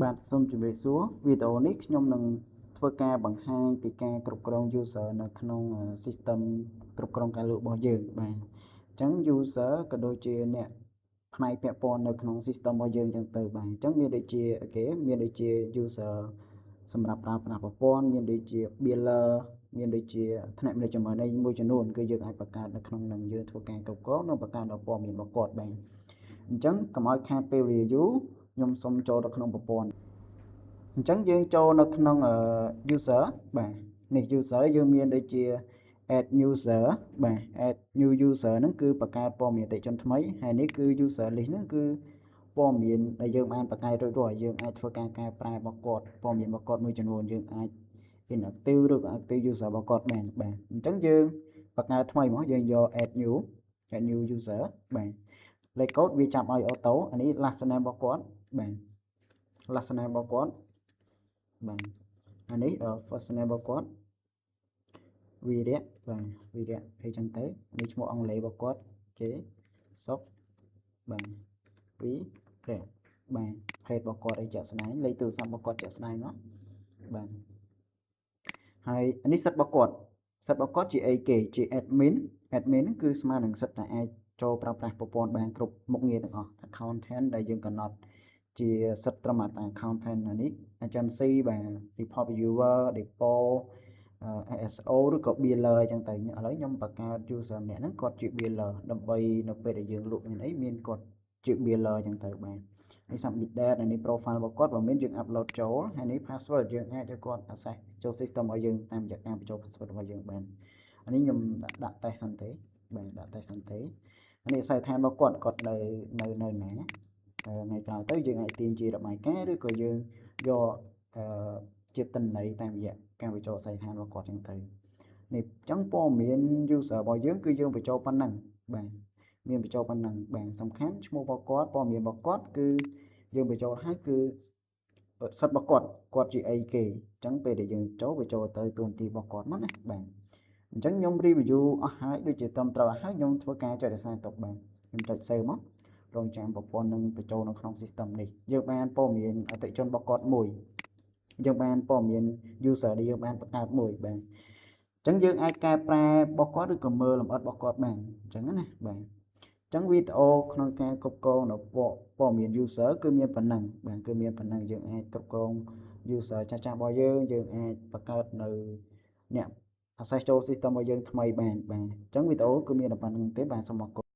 បាទសូមជម្រាបសួរវីដេអូនេះខ្ញុំនឹងធ្វើការបង្ហាញពីការគ្រប់គ្រង user នៅក្នុង system គ្រប់គ្រងការលក់របស់យើងបាទអញ្ចឹង user ក៏ដូចជាអ្នកផ្នែកពាក់ព័ន្ធនៅក្នុង system របស់យើងអញ្ចឹងទៅបាទអញ្ចឹងមានដូចជាមានដូចជា user សម្រាប់ប្រើប្រាស់ប្រព័ន្ធមានដូចជា biller មានដូចជាថ្នាក់ management មួយចំនួនគឺយើងអាចបង្កើតនៅក្នុងនឹងយើងធ្វើការគ្រប់គ្រងនិងបង្កើតដល់ព័ត៌មានរបស់គាត់បាទអញ្ចឹងកុំឲ្យខាតពេលវេលាយូរខ្ញុំសូមចូលទៅក្នុងប្រព័ន្ធអញ្ចឹងយើងចូលនៅក្នុងuser បាទនេះ user យើងមានដូចជា add user បាទ add new user ហ្នឹងគឺបង្កើតព័ត៌មានអតិថិជនថ្មីហើយនេះគឺ user list ហ្នឹងគឺព័ត៌មានដែលយើងបានបង្កើតរួចរាល់យើងអាចធ្វើការកែប្រែរបស់គាត់ព័ត៌មានរបស់គាត់មួយចំនួនយើងអាច inactive ឬក៏ active user របស់គាត់បានបាទអញ្ចឹងយើងបង្កើតថ្មីមកយើងយក add new user បាទលេខកូដវាចាប់ឲ្យ auto អានេះ last name របស់គាត់បាទ last name របស់គាត់បាទអានេះ first name របស់គាត់វីរៈបាទវីរៈអីចឹងទៅនេះឈ្មោះអង់គ្លេសរបស់គាត់គេសុកបាទវីរៈបាទភេទរបស់គាត់អីជាក់ស្ដែងលេខទូរស័ព្ទរបស់គាត់ជាក់ស្ដែងមកបាទហើយនេះសិទ្ធិរបស់គាត់ជាអីគេជា admin ហ្នឹងគឺស្មើនឹងសិទ្ធិតែអាចចូលប្រើប្រាស់ប្រព័ន្ធបានគ្រប់មុខងារទាំងអស់ accountant ដែលយើងកំណត់ជាសិទ្ធិត្រឹមតែ accountant នេះ agency បាទ report viewer depot ASO ឬក៏ biller អញ្ចឹងទៅឥឡូវខ្ញុំបង្កើត user ម្នាក់ហ្នឹងគាត់ជា biller ដើម្បីនៅពេលដែលយើងលក់មានគាត់ជា biller អញ្ចឹងទៅបាទនេះ submit date នេះ profile របស់គាត់បើមិនយើង upload ចូលហើយនេះ password យើងអាចឲ្យគាត់ access ចូល system របស់យើងតាមរយៈការបញ្ចូល password របស់យើងបានអានេះខ្ញុំដាក់ test សិនទេបាទដាក់ test សិនទេនេះ site time របស់គាត់នៅណាថ្ងៃក្រោយទៅយើងអាចទាញជារបាយការណ៍ឬក៏យើងយកជាទិន្នន័យតាមរយៈការបញ្ចូល site time របស់គាត់ចឹងទៅនេះអញ្ចឹងព័ត៌មាន user របស់យើងគឺយើងបញ្ចូលប៉ុណ្ណឹងបាទមានបញ្ចូលប៉ុណ្ណឹងបាទសំខាន់ឈ្មោះរបស់គាត់ព័ត៌មានរបស់គាត់គឺយើងបញ្ចូលឲ្យគឺសិទ្ធិរបស់គាត់ជាអីគេអញ្ចឹងពេលដែលយើងចូលទៅទូនាទីរបស់គាត់មកណាបាទអញ្ចឹងខ្ញុំ review អស់ហើយដូចជាត្រឹមត្រូវហើយខ្ញុំធ្វើការចុចរក្សាទុកបាទខ្ញុំចុច save មករងចាំប្រព័ន្ធនឹងបញ្ចូលនៅក្នុង system នេះយើងបានព័ត៌មានអតិថិជនរបស់គាត់មួយយើងបានព័ត៌មាន user ដែលយើងបានបង្កើតមួយបាទអញ្ចឹងយើងអាចកែប្រែរបស់គាត់ឬក៏មើលលម្អិតរបស់គាត់បានអញ្ចឹងណាបាទអញ្ចឹងវីដេអូក្នុងការគ្រប់គ្រងនៅព័ត៌មាន user គឺមានប៉ុណ្ណឹងបាទគឺមានប៉ុណ្ណឹងយើងអាចគ្រប់គ្រង user ចាស់ៗរបស់យើងអាចបង្កើតនៅអ្នក access ចូល system របស់យើងថ្មីបានបាទអញ្ចឹងវីដេអូគឺមានតែប៉ុណ្្នឹងទេបាទសូមអរគុណ